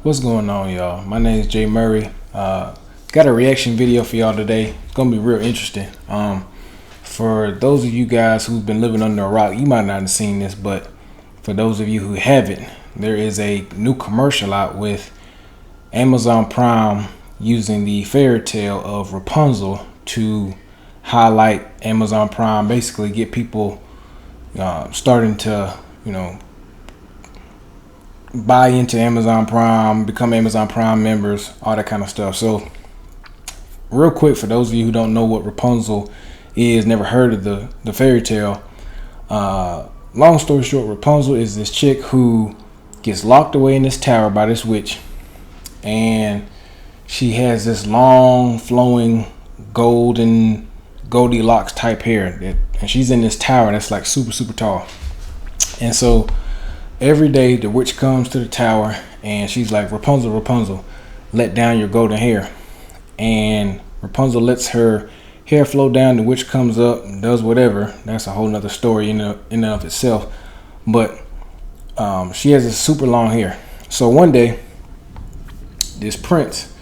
What's going on, y'all? My name is itsjmurray. Got a reaction video for y'all today. It's gonna be real interesting. For those of you guys who've been living under a rock, you might not have seen this, but for those of you who haven't, there is a new commercial out with Amazon Prime using the fairy tale of Rapunzel to highlight Amazon Prime, basically get people starting to, buy into Amazon Prime, become Amazon Prime members, all that kind of stuff. So real quick, for those of you who don't know what Rapunzel is, never heard of the fairy tale, long story short, Rapunzel is this chick who gets locked away in this tower by this witch, and she has this long flowing golden Goldilocks type hair, and she's in this tower that's like super tall. And so every day the witch comes to the tower and she's like, Rapunzel, Rapunzel, let down your golden hair. And Rapunzel lets her hair flow down. The witch comes up and does whatever. That's a whole nother story in and of itself. But she has this super long hair. So one day this prince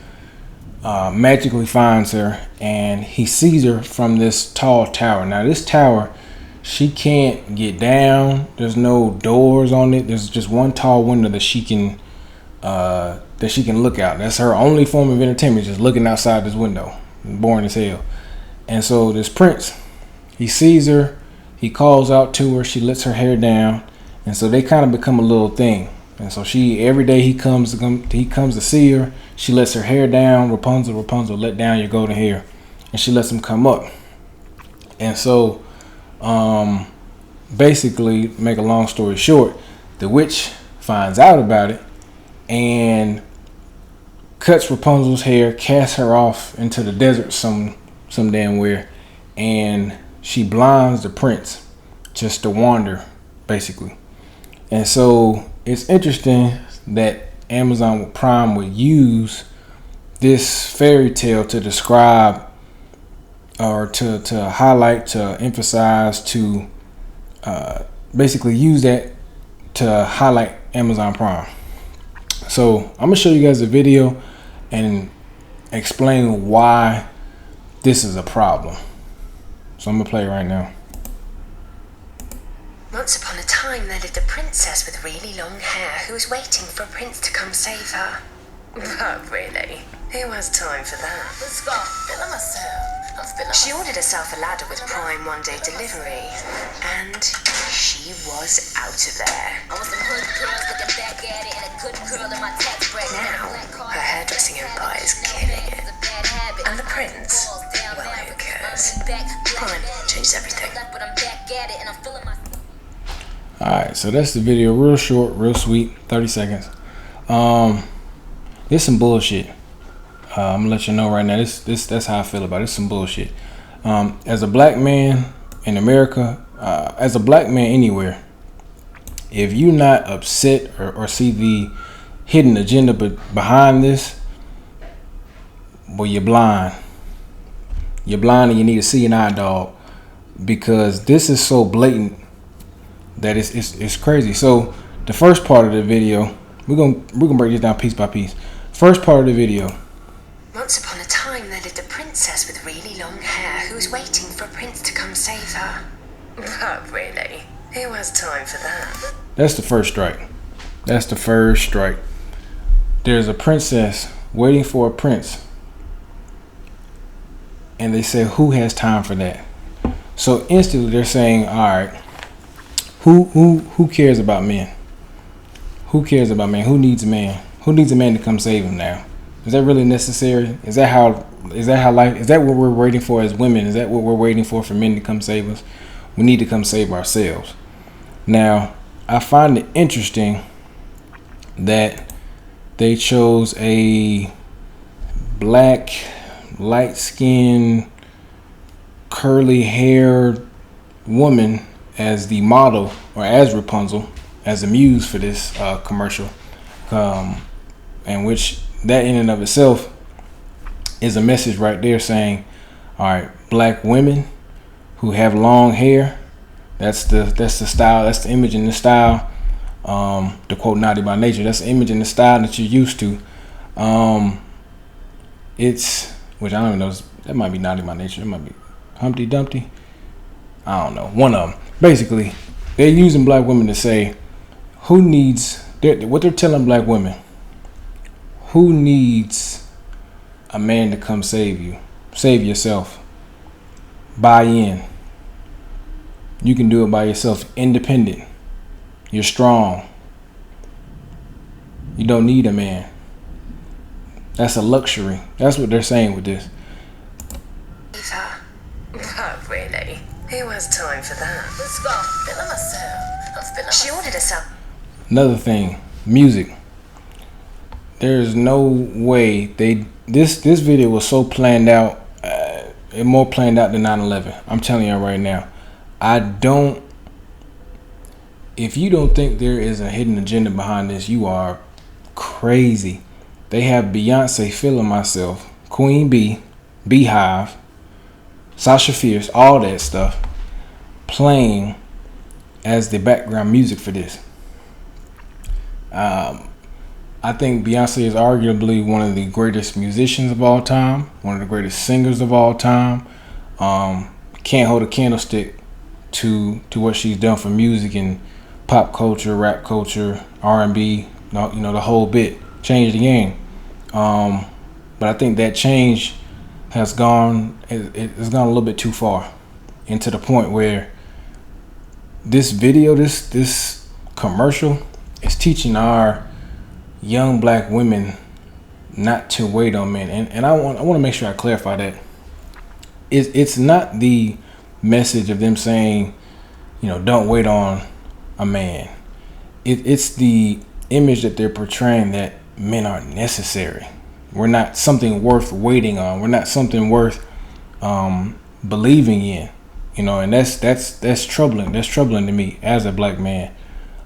magically finds her, and he sees her from this tall tower. Now this tower, she can't get down. There's no doors on it. There's just one tall window that she can look out. That's her only form of entertainment, just looking outside this window. Boring as hell. And so this prince, he sees her, he calls out to her, she lets her hair down, and so they kind of become a little thing. And so every day he comes to see her, she lets her hair down. Rapunzel, Rapunzel, let down your golden hair. And she lets him come up. And so basically, make a long story short, the witch finds out about it and cuts Rapunzel's hair, casts her off into the desert some damn where, and she blinds the prince just to wander, basically. And so it's interesting that Amazon Prime would use this fairy tale to describe, or to highlight, to emphasize, to basically use that to highlight Amazon Prime. So I'm gonna show you guys a video and explain why this is a problem. So I'm gonna play it right now. Once upon a time there lived a princess with really long hair who was waiting for a prince to come save her. But really, who has time for that? Let's go. Feeling myself. She ordered herself a ladder with Prime one day delivery, and she was out of there. Now, her hairdressing empire is killing it. And the prince, well, who cares? Prime changed everything. Alright, so that's the video. Real short, real sweet, 30 seconds. This some bullshit. I'm gonna let you know right now. That's how I feel about it. It's some bullshit. As a black man in America, as a black man anywhere, if you're not upset or see the hidden agenda behind this, well, you're blind. You're blind, and you need to see an eye, dog, because this is so blatant that it's crazy. So the first part of the video, we're gonna break this down piece by piece. First part of the video. Once upon a time there lived a princess with really long hair who was waiting for a prince to come save her. But really, who has time for that? That's the first strike. That's the first strike. There's a princess waiting for a prince, and they say, who has time for that? So instantly they're saying, all right, who cares about men? Who cares about men? Who needs a man? Who needs a man to come save him now? Is that really necessary? Is that life? Is that what we're waiting for as women? Is that what we're waiting for men to come save us? We need to come save ourselves. Now, I find it interesting that they chose a black, light-skinned, curly-haired woman as the model, or as Rapunzel, as the muse for this commercial, and which that in and of itself is a message right there saying, all right, black women who have long hair, that's the style, that's the image in the style. To quote Naughty by Nature, that's the image and the style that you're used to. It's, which I don't even know, that might be Naughty by Nature. It might be Humpty Dumpty. I don't know. One of them. Basically, they're using black women to say, what they're telling black women, who needs a man to come save you? Save yourself. Buy in. You can do it by yourself. Independent. You're strong. You don't need a man. That's a luxury. That's what they're saying with this. But really, who has time for that? Let's go. Feeling myself. I'm feeling She myself. ordered herself. Another thing, music. There's no way this video was so planned out, more planned out than 9/11. I'm telling you right now. If you don't think there is a hidden agenda behind this, you are crazy. They have Beyonce, Feeling Myself, Queen Bee, Beehive, Sasha Fierce, all that stuff playing as the background music for this. I think Beyonce is arguably one of the greatest musicians of all time, one of the greatest singers of all time. Can't hold a candlestick to what she's done for music and pop culture, rap culture, R&B, the whole bit. Changed the game. But I think that change has gone a little bit too far, and to the point where this video, this commercial is teaching our young black women not to wait on men. And I want to make sure I clarify that. It's not the message of them saying, don't wait on a man. It's the image that they're portraying that men aren't necessary. We're not something worth waiting on. We're not something worth believing in. And that's troubling. That's troubling to me as a black man.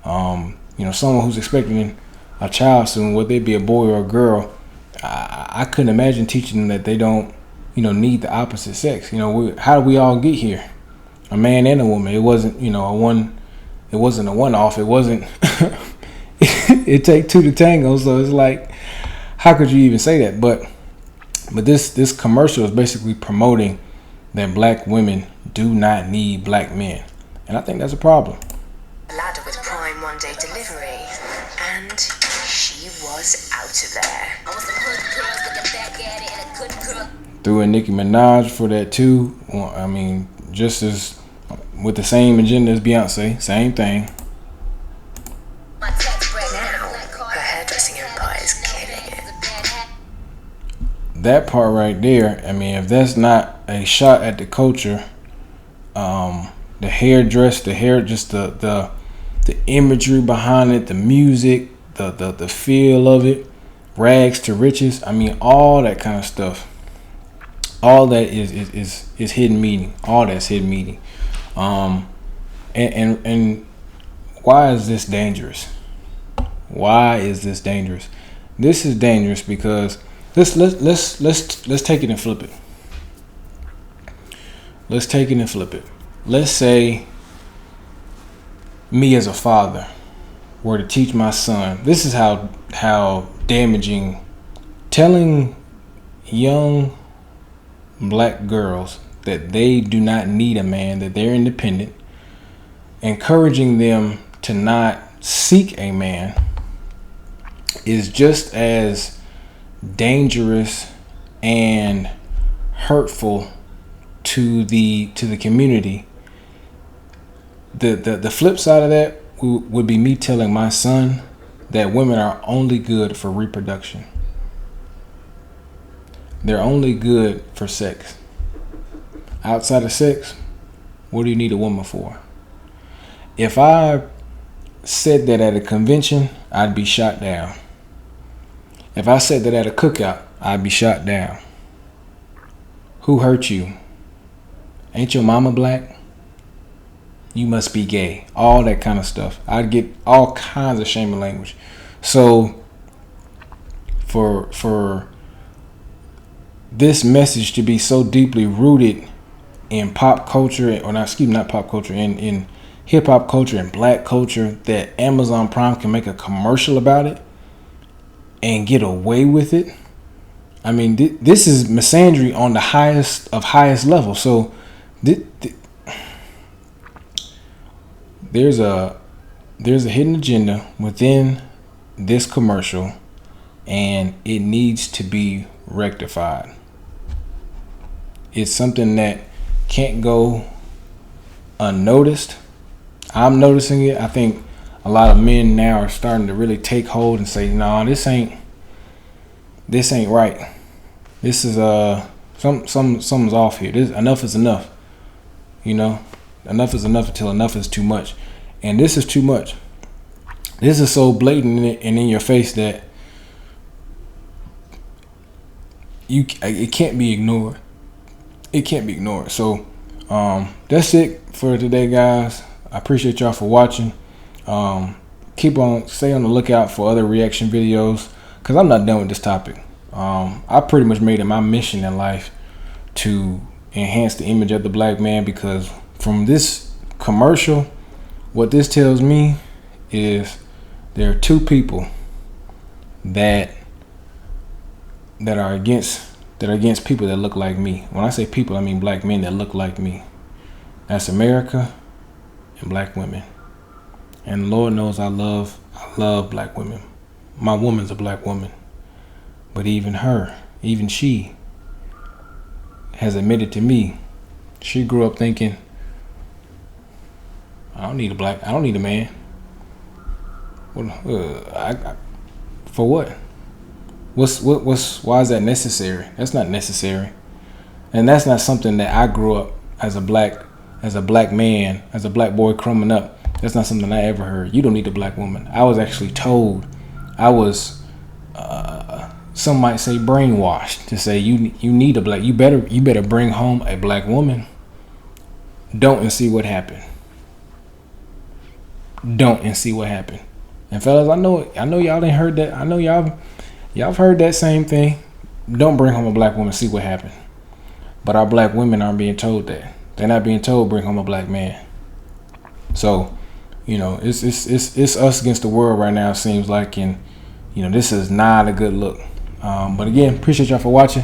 Someone who's expecting a child soon, whether it be a boy or a girl, I couldn't imagine teaching them that they don't, need the opposite sex. How did we all get here? A man and a woman. It wasn't, It wasn't a one-off. It wasn't. It take two to tango. So it's like, how could you even say that? But this commercial is basically promoting that black women do not need black men, and I think that's a problem. A ladder with Prime one-day delivery, and she was out of there. I want some hood girls looking back at it and a good girl. Threw in Nicki Minaj for that too. I mean, just as with the same agenda as Beyonce, same thing. My tax break. Now, her hairdressing empire is killing it. That part right there, I mean, if that's not a shot at the culture, the hairdress, just the imagery behind it, the music, the feel of it, rags to riches, I mean, all that kind of stuff, all that is hidden meaning. All that's hidden meaning. And why is this dangerous? Why is this dangerous? This is dangerous because let's take it and flip it. Let's take it and flip it. Let's say me as a father were to teach my son. This is how damaging telling young black girls that they do not need a man, that they're independent, encouraging them to not seek a man is just as dangerous and hurtful to the community. The flip side of that would be me telling my son that women are only good for reproduction. They're only good for sex. Outside of sex, what do you need a woman for? If I said that at a convention, I'd be shot down. If I said that at a cookout, I'd be shot down. Who hurt you? Ain't your mama black? You must be gay. All that kind of stuff. I'd get all kinds of shaming language. So for this message to be so deeply rooted in pop culture, or not pop culture, in hip hop culture and black culture that Amazon Prime can make a commercial about it and get away with it. I mean, this is misandry on the highest level. So there's a hidden agenda within this commercial, and it needs to be rectified. It's something that can't go unnoticed. I'm noticing it. I think a lot of men now are starting to really take hold and say, "No, this ain't right. This is something's off here. Enough is enough. You know, enough is enough until enough is too much." And this is too much. This is so blatant and in your face that it can't be ignored. It can't be ignored. So that's it for today, guys. I appreciate y'all for watching. Stay on the lookout for other reaction videos, because I'm not done with this topic. I pretty much made it my mission in life to enhance the image of the black man, because from this commercial, what this tells me is there are two people that are against people that look like me. When I say people, I mean black men that look like me. That's America and black women. And Lord knows I love black women. My woman's a black woman. But even she has admitted to me, she grew up thinking, I don't need a man. For what? Why is that necessary? That's not necessary. And that's not something that I grew up as a black man, as a black boy coming up. That's not something I ever heard. You don't need a black woman. I was actually told, I was some might say brainwashed to say you need a black, you better bring home a black woman. Don't and see what happened. Don't and see what happened. And fellas, I know y'all ain't heard that. I know y'all have heard that same thing. Don't bring home a black woman, see what happened. But our black women aren't being told that. They're not being told bring home a black man. So, you know, it's us against the world right now, it seems like, and you know, this is not a good look. But again, appreciate y'all for watching.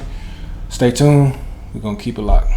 Stay tuned. We're gonna keep it locked.